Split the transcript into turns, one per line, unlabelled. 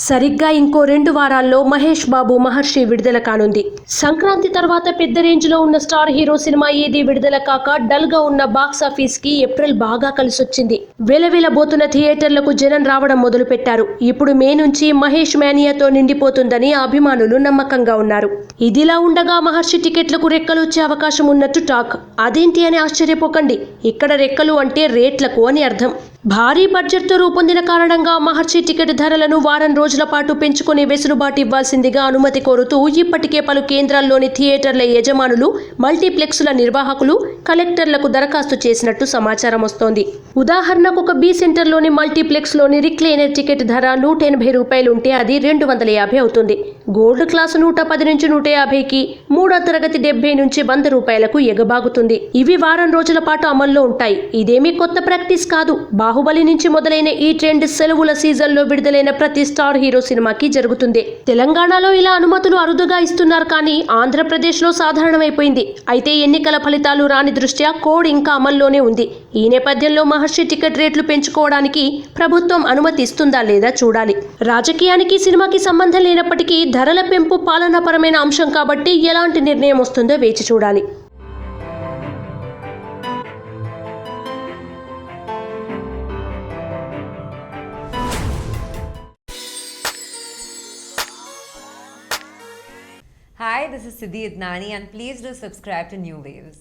సరిగ్గా ఇంకో 2 వారాల్లో మహేష్ బాబు మహర్షి విడుదల కానుంది. సంక్రాంతి తర్వాత పెద్ద రేంజ్ లో ఉన్న స్టార్ హీరో సినిమా ఏది విడుదల కాక డల్ గా ఉన్న బాక్సాఫీస్ కి ఏప్రిల్ బాగా కలిసొచ్చింది. వెలవెలబోతున్న థియేటర్లకు జనం రావడం మొదలు పెట్టారు. ఇప్పుడు మే నుంచి మహేష్ మేనియాతో నిండిపోతుందని అభిమానులు నమ్మకంగా ఉన్నారు. ఇదిలా ఉండగా మహర్షి టికెట్లకు రెక్కలు వచ్చే అవకాశం ఉన్నట్టు టాక్. అదేంటి అని ఆశ్చర్యపోకండి. ఇక్కడ రెక్కలు అంటే రేట్లకు అని అర్థం. భారీ బడ్జెట్తో రూపొందిన కారణంగా మహర్షి టికెట్ ధరలను వారం రోజుల పాటు పెంచుకునే వెసులుబాటు ఇవ్వాల్సిందిగా అనుమతి కోరుతూ ఇప్పటికే పలు కేంద్రాల్లోని థియేటర్ల యజమానులు, మల్టీప్లెక్సుల నిర్వాహకులు కలెక్టర్లకు దరఖాస్తు చేసినట్టు సమాచారం వస్తోంది. ఉదాహరణకు ఒక బి సెంటర్లోని మల్టీప్లెక్స్లోని రిక్లైనర్ టికెట్ ధర 180 రూపాయలు ఉంటే అది 250 అవుతుంది. గోల్డ్ క్లాసు 110 నుంచి 150కి, మూడో తరగతి 70 నుంచి 100 రూపాయలకు ఎగబాగుతుంది. ఇవి వారం రోజుల పాటు అమల్లో ఉంటాయి. ఇదేమీ కొత్త ప్రాక్టీస్ కాదు. బాహుబలి నుంచి మొదలైన ఈ ట్రెండ్ సెలవుల సీజన్లో విడుదలైన ప్రతి స్టార్ హీరో సినిమాకి జరుగుతుంది. తెలంగాణలో ఇలా అనుమతులు అరుదుగా ఇస్తున్నారు, కానీ ఆంధ్రప్రదేశ్లో సాధారణమైపోయింది. అయితే ఎన్నికల ఫలితాలు రాని దృష్ట్యా కోడ్ ఇంకా అమల్లోనే ఉంది. ఈ నేపథ్యంలో మహర్షి టికెట్ రేట్లు పెంచుకోవడానికి ప్రభుత్వం అనుమతి ఇస్తుందా లేదా చూడాలి. రాజకీయానికి సినిమాకి సంబంధం లేనప్పటికీ ధరల పెంపు పాలనాపరమైన అంశం కాబట్టి ఎలాంటి నిర్ణయం వస్తుందో వేచి చూడాలి.
Hi, this is Siddhi Idnani and please do subscribe to New Waves.